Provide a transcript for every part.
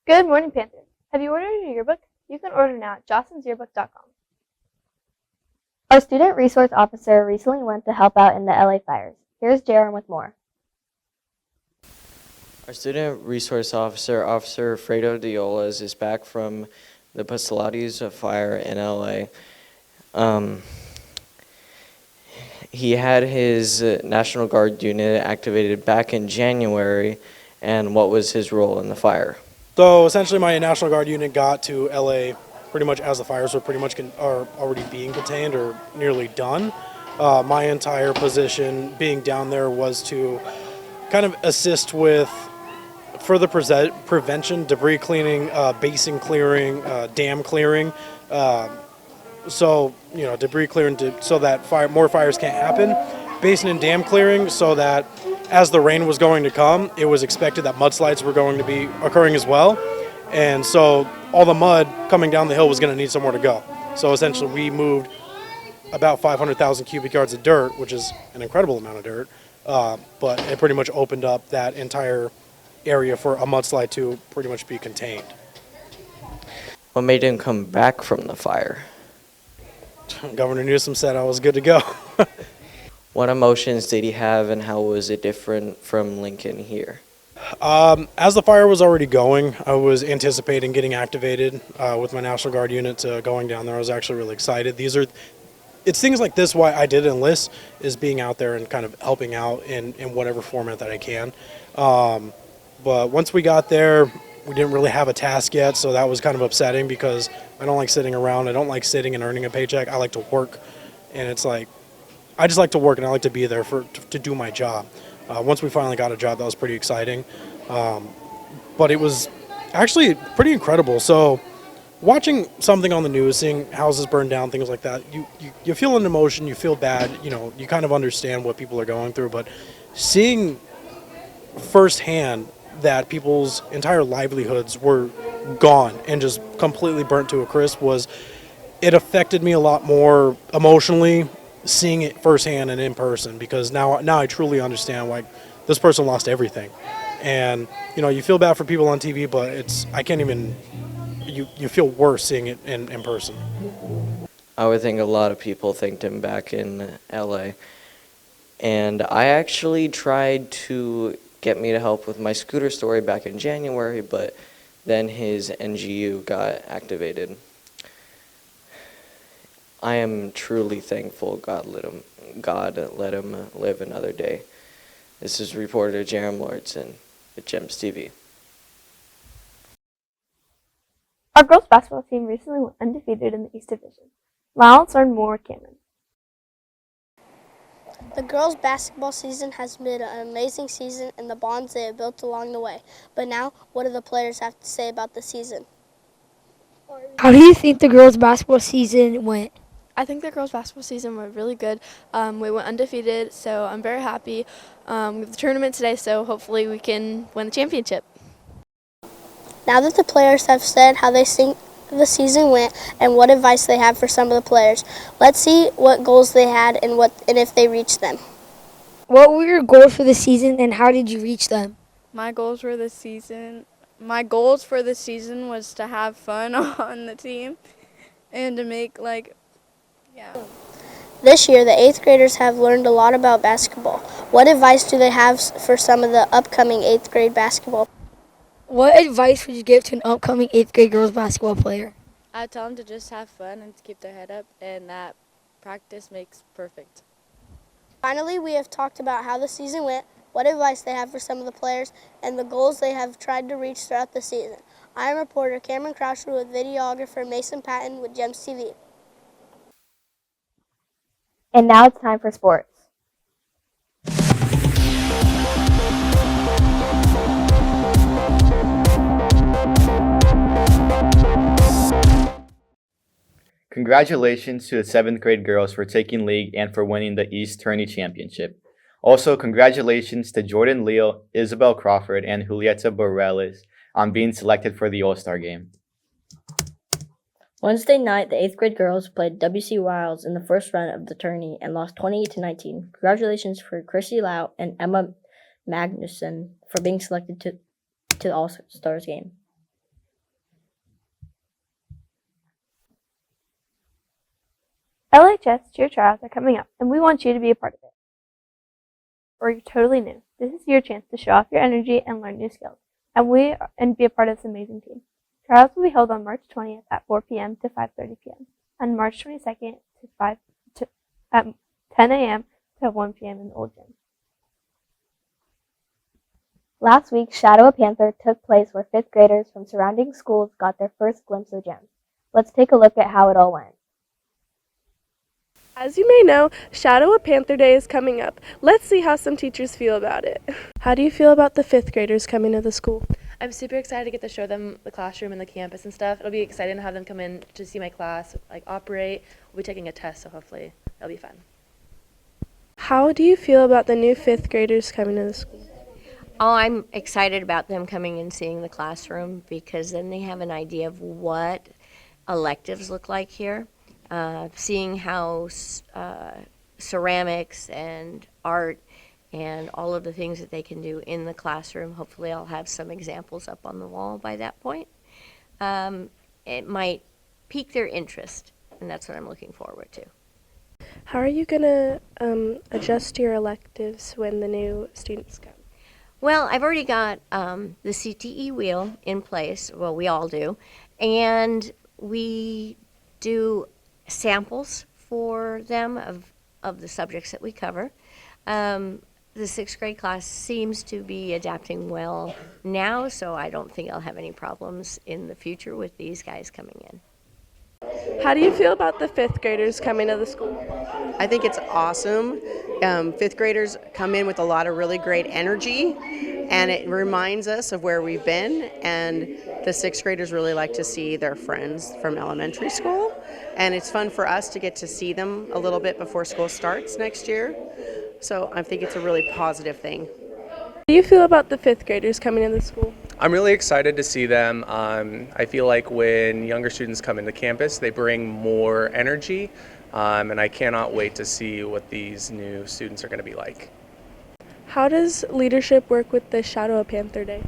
Good morning, Panthers. Have you ordered your yearbook? You can order now at jostensyearbook.com. Our student resource officer recently went to help out in the LA fires. Here's Jaron with more. Our student resource officer, Officer Fredo Diolas, is back from the Pilates fire in LA. He had his National Guard unit activated back in January, and what was his role in the fire? So essentially, my National Guard unit got to LA pretty much as the fires were pretty much are already being contained or nearly done. My entire position being down there was to kind of assist with further prevention, debris cleaning, basin clearing, dam clearing. Debris clearing so that more fires can't happen. Basin and dam clearing so that as the rain was going to come, it was expected that mudslides were going to be occurring as well. And so all the mud coming down the hill was going to need somewhere to go. So essentially we moved about 500,000 cubic yards of dirt, which is an incredible amount of dirt, but it pretty much opened up that entire area for a mudslide to pretty much be contained. What made him come back from the fire? Governor Newsom said I was good to go. What emotions did he have, and how was it different from Lincoln here? As the fire was already going, I was anticipating getting activated with my National Guard unit to going down there. I was actually really excited. It's things like this why I did enlist, is being out there and kind of helping out in whatever format that I can. But once we got there, we didn't really have a task yet, so that was kind of upsetting because I don't like sitting around. I don't like sitting and earning a paycheck. I like to work, and it's like I just like to work and I like to be there to do my job. Once we finally got a job, that was pretty exciting. But it was actually pretty incredible. So watching something on the news, seeing houses burn down, things like that, you feel an emotion, you feel bad, you kind of understand what people are going through. But seeing firsthand that people's entire livelihoods were gone and just completely burnt to a crisp it affected me a lot more emotionally, seeing it firsthand and in person, because now I truly understand why this person lost everything. And you feel bad for people on TV, but I can't even, you feel worse seeing it in person. I would think a lot of people thanked him back in LA. And I actually tried to get me to help with my scooter story back in January, but then his NGU got activated. I am truly thankful God let him live another day. This is reporter Jerem Lordson with GEMS TV. Our girls basketball team recently went undefeated in the East Division. Now let's learn more with Cameron. The girls' basketball season has been an amazing season and the bonds they have built along the way. But now, what do the players have to say about the season? How do you think the girls' basketball season went? I think the girls' basketball season went really good. We went undefeated, so I'm very happy. We have the tournament today, so hopefully we can win the championship. Now that the players have said how they think the season went and what advice they have for some of the players, let's see what goals they had and if they reached them. What were your goals for the season and how did you reach them? My goals for the season was to have fun on the team and to make This year, the 8th graders have learned a lot about basketball. What advice do they have for some of the upcoming 8th grade basketball? What advice would you give to an upcoming 8th grade girls basketball player? I tell them to just have fun and to keep their head up, and that practice makes perfect. Finally, we have talked about how the season went, what advice they have for some of the players, and the goals they have tried to reach throughout the season. I am reporter Cameron Croucher with videographer Mason Patton with GEMS TV. And now it's time for sports. Congratulations to the 7th grade girls for taking league and for winning the East Tourney Championship. Also, congratulations to Jordan Leal, Isabel Crawford, and Julieta Borrellis on being selected for the All-Star Game. Wednesday night, the 8th grade girls played WC Wilds in the first round of the tourney and lost 28-19. Congratulations for Chrissy Lau and Emma Magnuson for being selected to the All-Stars game. LHS cheer tryouts are coming up, and we want you to be a part of it. Or you're totally new. This is your chance to show off your energy and learn new skills, and be a part of this amazing team. Tryouts will be held on March 20th at 4 p.m. to 5:30 p.m. and March 22nd at 10 a.m. to 1 p.m. in the old gym. Last week, Shadow a Panther took place where 5th graders from surrounding schools got their first glimpse of gems. Let's take a look at how it all went. As you may know, Shadow a Panther Day is coming up. Let's see how some teachers feel about it. How do you feel about the 5th graders coming to the school? I'm super excited to get to show them the classroom and the campus and stuff. It'll be exciting to have them come in to see my class, like operate. We'll be taking a test, so hopefully it'll be fun. How do you feel about the new 5th graders coming to the school? Oh, I'm excited about them coming and seeing the classroom because then they have an idea of what electives look like here. Seeing how ceramics and art and all of the things that they can do in the classroom. Hopefully I'll have some examples up on the wall by that point. It might pique their interest, and that's what I'm looking forward to. How are you going to adjust your electives when the new students come? Well, I've already got the CTE wheel in place. Well, we all do. And we do samples for them of the subjects that we cover. The 6th grade class seems to be adapting well now, so I don't think I'll have any problems in the future with these guys coming in. How do you feel about the 5th graders coming to the school? I think it's awesome. 5th graders come in with a lot of really great energy, and it reminds us of where we've been, and the 6th graders really like to see their friends from elementary school, and it's fun for us to get to see them a little bit before school starts next year. So I think it's a really positive thing. How do you feel about the 5th graders coming to the school? I'm really excited to see them. I feel like when younger students come into campus, they bring more energy, and I cannot wait to see what these new students are going to be like. How does leadership work with the Shadow a Panther Day?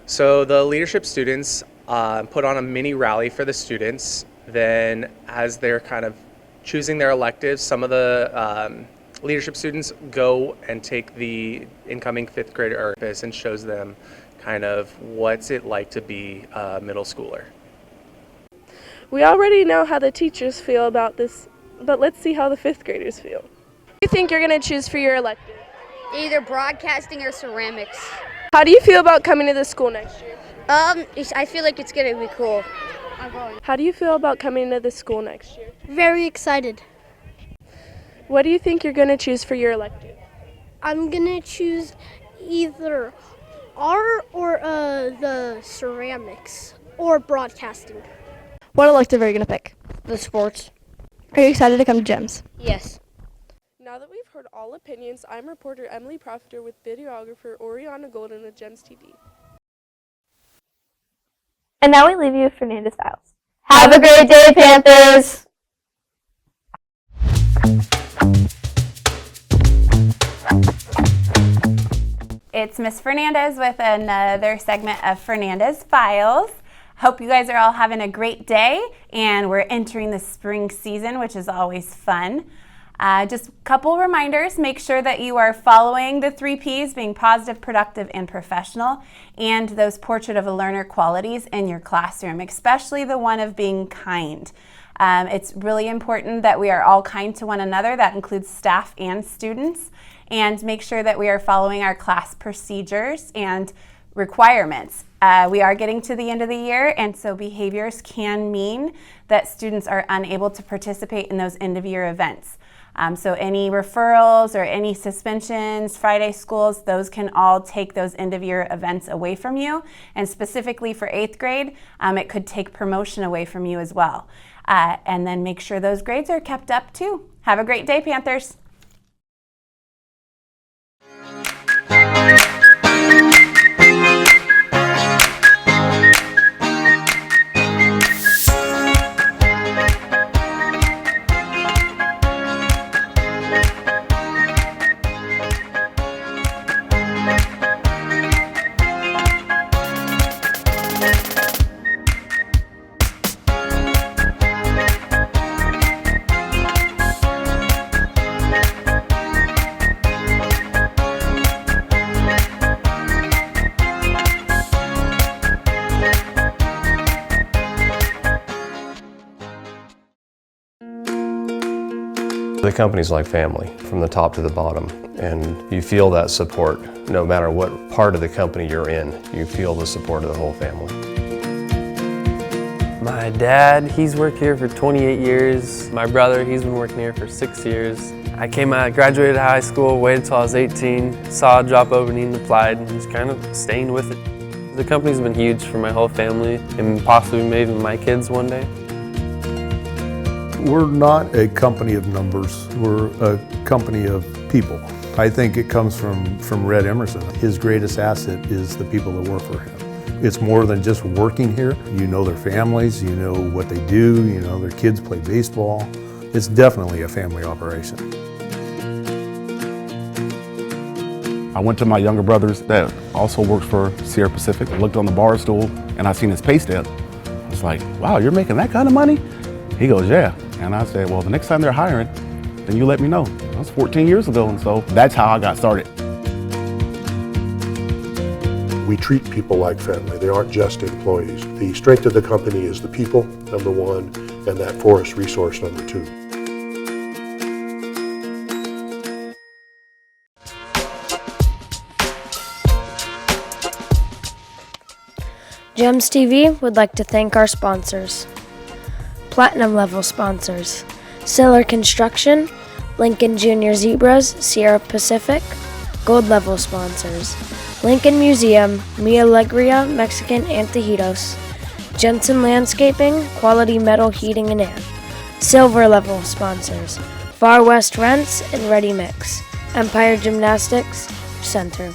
So the leadership students put on a mini rally for the students. Then as they're kind of choosing their electives, some of the leadership students go and take the incoming 5th grader and shows them kind of what's it like to be a middle schooler. We already know how the teachers feel about this, but let's see how the 5th graders feel. What do you think you're going to choose for your elective? Either broadcasting or ceramics. How do you feel about coming to the school next year? I feel like it's going to be cool. I'm going. How do you feel about coming to the school next year? Very excited. What do you think you're going to choose for your elective? I'm going to choose either art or the ceramics or broadcasting. What elective are you going to pick? The sports. Are you excited to come to GEMS? Yes. Now that we've heard all opinions, I'm reporter Emily Profiter with videographer Oriana Golden with GEMS TV. And now we leave you with Fernandez Files. Have a great day, Panthers! It's Miss Fernandez with another segment of Fernandez Files. Hope you guys are all having a great day, and we're entering the spring season, which is always fun. Just a couple reminders. Make sure that you are following the 3 Ps, being positive, productive, and professional, and those portrait of a learner qualities in your classroom, especially the one of being kind. It's really important that we are all kind to one another. That includes staff and students. And make sure that we are following our class procedures and requirements. We are getting to the end of the year, and so behaviors can mean that students are unable to participate in those end-of-year events. So any referrals or any suspensions, Friday schools, those can all take those end-of-year events away from you. And specifically for 8th grade, it could take promotion away from you as well. And then make sure those grades are kept up too. Have a great day, Panthers. company's like family from the top to the bottom, and you feel that support no matter what part of the company you're in. You feel the support of the whole family. My dad, he's worked here for 28 years. My brother, he's been working here for 6 years. I came out, graduated high school, waited till I was 18, saw a job opening, applied, and just kind of staying with it. The company's been huge for my whole family and possibly maybe my kids one day. We're not a company of numbers, we're a company of people. I think it comes from Red Emerson. His greatest asset is the people that work for him. It's more than just working here. You know their families, you know what they do, you know their kids play baseball. It's definitely a family operation. I went to my younger brother's that also works for Sierra Pacific. I looked on the bar stool and I seen his pay stub. I was like, wow, you're making that kind of money? He goes, yeah. And I said, well, the next time they're hiring, then you let me know. That was 14 years ago, and so that's how I got started. We treat people like family. They aren't just employees. The strength of the company is the people, number one, and that forest resource, number two. GEMS TV would like to thank our sponsors. Platinum level sponsors: Siller Construction, Lincoln Junior Zebras, Sierra Pacific. Gold level sponsors: Lincoln Museum, Mi Alegria Mexican Antojitos, Jensen Landscaping, Quality Metal Heating and Air. Silver level sponsors: Far West Rents and Ready Mix, Empire Gymnastics Center.